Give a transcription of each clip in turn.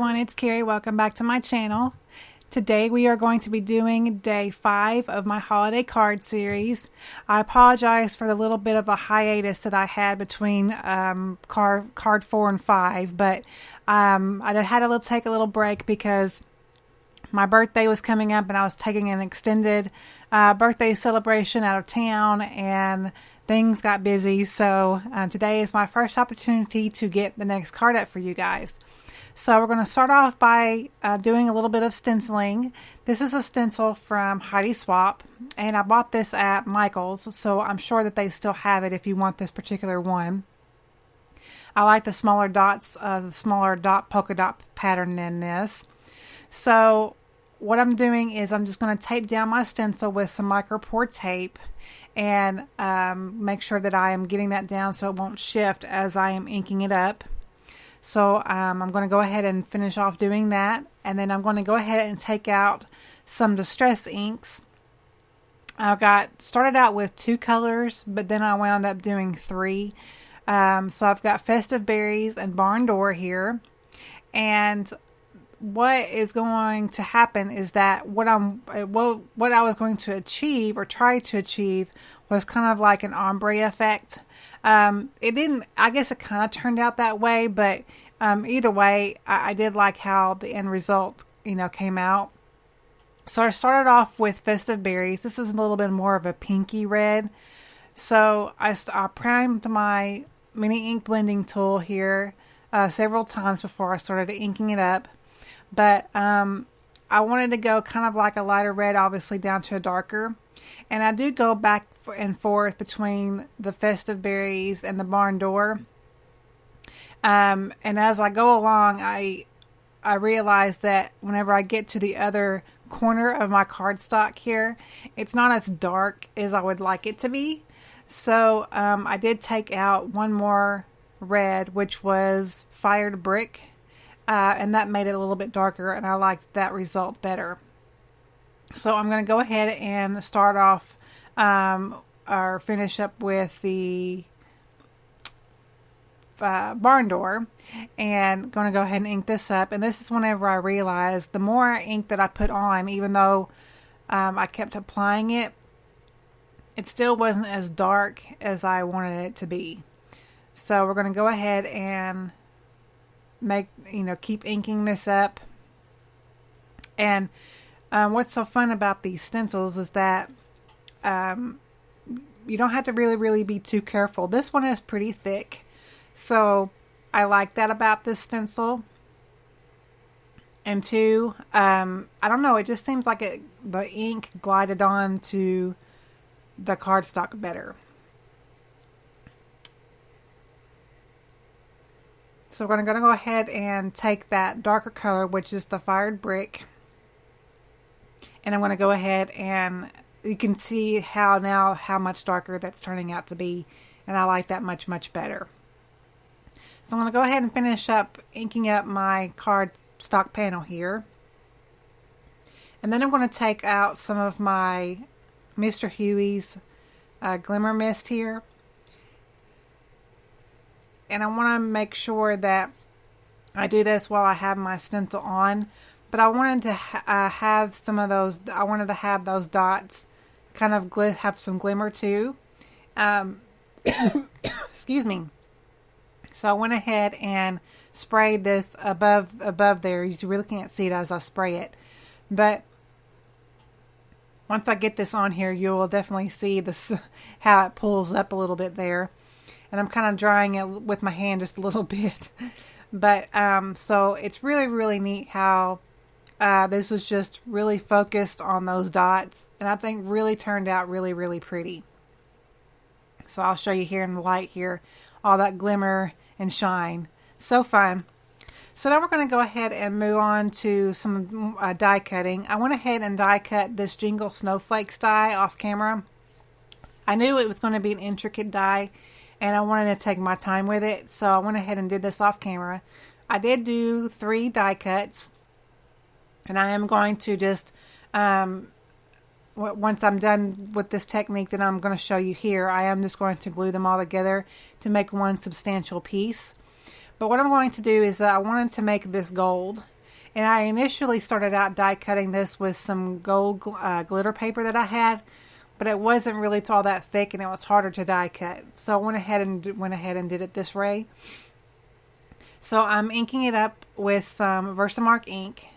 everyone, it's Carrie. Welcome back to my channel. Today we are going to be doing day 5 of my holiday card series. I apologize for the little bit of a hiatus that I had between card 4 and 5, but I had to take a little break because my birthday was coming up and I was taking an extended birthday celebration out of town and things got busy. So today is my first opportunity to get the next card up for you guys. So we're going to start off by doing a little bit of stenciling. This is a stencil from Heidi Swap, and I bought this at Michael's, so I'm sure that they still have it if you want this particular one. I like the smaller dots, the smaller polka dot pattern than this. So what I'm doing is I'm just going to tape down my stencil with some micro pour tape and make sure that I am getting that down so it won't shift as I am inking it up. So I'm going to go ahead and finish off doing that, and then I'm going to go ahead and take out some distress inks. I started out with 2 colors, but then I wound up doing 3. So I've got Festive Berries and Barn Door here, and what is going to happen is that what I was going to achieve or try to achieve was kind of like an ombre effect. It didn't, I guess it kind of turned out that way, but either way, I did like how the end result, came out. So I started off with Festive Berries. This is a little bit more of a pinky red. So I primed my mini ink blending tool here several times before I started inking it up. But I wanted to go kind of like a lighter red, obviously down to a darker. And I do go back and forth between the Festive Berries and the Barn Door. And as I go along, I realize that whenever I get to the other corner of my cardstock here, it's not as dark as I would like it to be. So I did take out one more red, which was Fired Brick. And that made it a little bit darker, and I liked that result better. So I'm going to go ahead and start off or finish up with the Barn Door, and going to go ahead and ink this up. And this is whenever I realized the more ink that I put on, even though I kept applying it, it still wasn't as dark as I wanted it to be. So we're going to go ahead and keep inking this up. And what's so fun about these stencils is that you don't have to really be too careful. This one is pretty thick, so I like that about this stencil. And 2, I don't know, it just seems like the ink glided on to the cardstock better. So we're going to go ahead and take that darker color, which is the Fired Brick. And I'm going to go ahead and you can see how much darker that's turning out to be. And I like that much better. So I'm going to go ahead and finish up inking up my cardstock panel here. And then I'm going to take out some of my Mr. Huey's Glimmer Mist here. And I want to make sure that I do this while I have my stencil on. But I wanted to have some of those, I wanted to have those dots kind of have some glimmer too. Excuse me. So I went ahead and sprayed this above there. You really can't see it as I spray it. But once I get this on here, you will definitely see this, how it pulls up a little bit there. And I'm kind of drying it with my hand just a little bit. But so it's really neat how this was just really focused on those dots. And I think really turned out really pretty. So I'll show you here in the light here, all that glimmer and shine. So fun. So now we're going to go ahead and move on to some die cutting. I went ahead and die cut this Jingle Snowflakes die off camera. I knew it was going to be an intricate die, and I wanted to take my time with it, so I went ahead and did this off camera. I did do 3 die cuts, and I am going to just, once I'm done with this technique that I'm going to show you here, I am just going to glue them all together to make one substantial piece. But what I'm going to do is that I wanted to make this gold, And I initially started out die cutting this with some gold glitter paper that I had, but it wasn't really all that thick and it was harder to die cut. So I went ahead and did it this way. So I'm inking it up with some Versamark ink,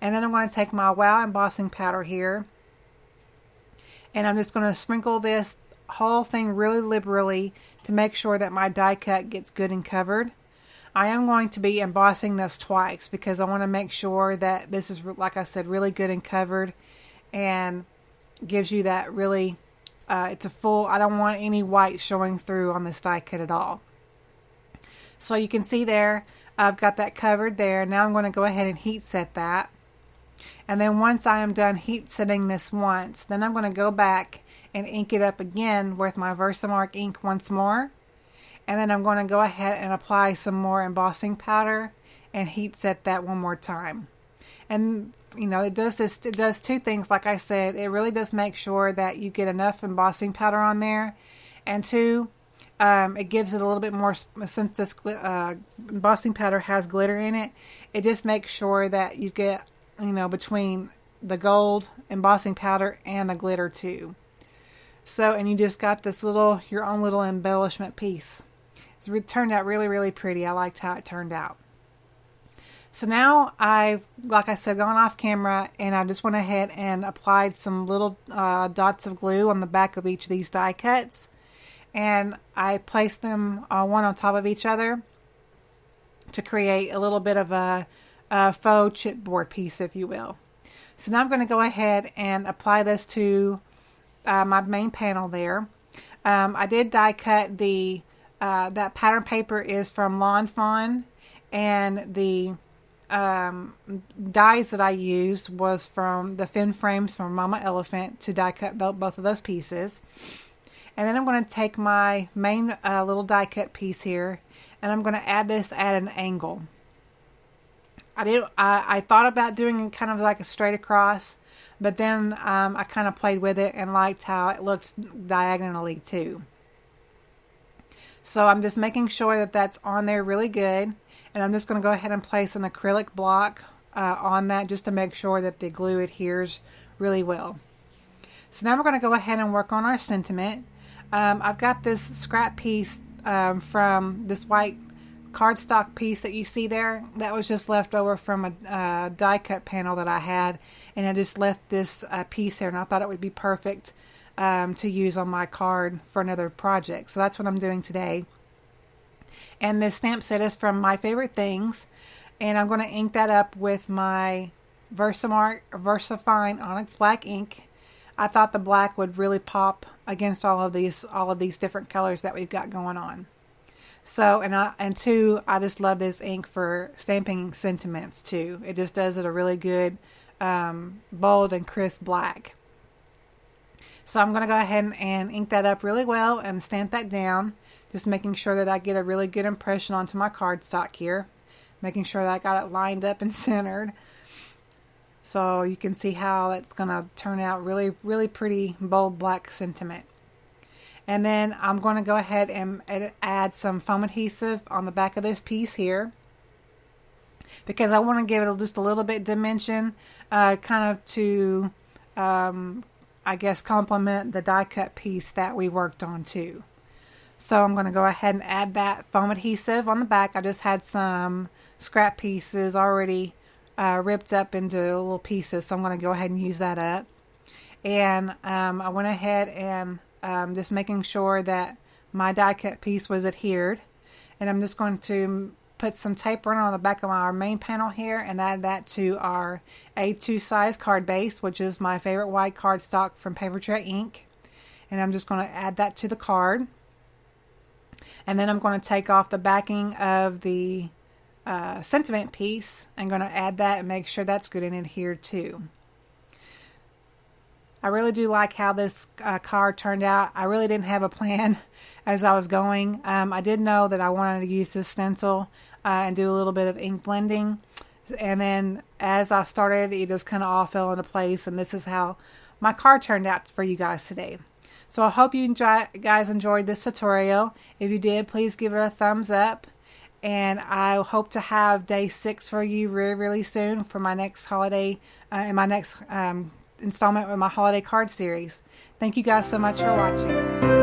and then I'm going to take my Wow embossing powder here, and I'm just going to sprinkle this whole thing really liberally to make sure that my die cut gets good and covered. I am going to be embossing this twice because I want to make sure that this is, like I said, really good and covered and gives you that really, it's a full, I don't want any white showing through on this die cut at all. So you can see there, I've got that covered there. Now I'm going to go ahead and heat set that. And then once I am done heat setting this once, then I'm going to go back and ink it up again with my Versamark ink once more. And then I'm going to go ahead and apply some more embossing powder and heat set that one more time. And you know, it does two things. Like I said, it really does make sure that you get enough embossing powder on there, and two, it gives it a little bit more, since this embossing powder has glitter in it. It just makes sure that you get, you know, between the gold embossing powder and the glitter too. So, and you just got this little, your own little embellishment piece. It turned out really, really pretty. I liked how it turned out. So now I've, like I said, gone off camera, and I just went ahead and applied some little dots of glue on the back of each of these die cuts. And I placed them one on top of each other to create a little bit of a faux chipboard piece, if you will. So now I'm going to go ahead and apply this to my main panel there. I did die cut the that pattern paper is from Lawn Fawn, and the dies that I used was from the fin frames from Mama Elephant to die cut both of those pieces. And then I'm going to take my main little die cut piece here, and I'm going to add this at an angle. I thought about doing it kind of like a straight across, but then I kind of played with it and liked how it looked diagonally too. So I'm just making sure that that's on there really good, and I'm just going to go ahead and place an acrylic block on that just to make sure that the glue adheres really well. So now we're going to go ahead and work on our sentiment. I've got this scrap piece from this white cardstock piece that you see there. That was just left over from a die cut panel that I had, and I just left this piece here, and I thought it would be perfect to use on my card for another project. So that's what I'm doing today. And this stamp set is from My Favorite Things, and I'm going to ink that up with my Versamark VersaFine Onyx Black ink. I thought the black would really pop against all of these different colors that we've got going on. So, and two, I just love this ink for stamping sentiments too. It just does it a really good bold and crisp black. So I'm going to go ahead and ink that up really well and stamp that down, just making sure that I get a really good impression onto my cardstock here, making sure that I got it lined up and centered. So you can see how it's going to turn out really, really pretty bold black sentiment. And then I'm going to go ahead and add some foam adhesive on the back of this piece here, because I want to give it just a little bit dimension, kind of to, I guess, complement the die cut piece that we worked on too. So I'm going to go ahead and add that foam adhesive on the back. I just had some scrap pieces already ripped up into little pieces, so I'm going to go ahead and use that up. And I went ahead and just making sure that my die cut piece was adhered, and I'm just going to put some tape runner on the back of our main panel here and add that to our A2 size card base, which is my favorite white cardstock from Paper Tray Ink. And I'm just going to add that to the card, and then I'm going to take off the backing of the sentiment piece. I'm going to add that and make sure that's good and adhered too. I really do like how this card turned out. I really didn't have a plan as I was going. I did know that I wanted to use this stencil and do a little bit of ink blending. And then as I started, it just kind of all fell into place. And this is how my card turned out for you guys today. So I hope you guys enjoyed this tutorial. If you did, please give it a thumbs up. And I hope to have day 6 for you really, really soon for my next holiday and my next installment with my holiday card series. Thank you guys so much for watching.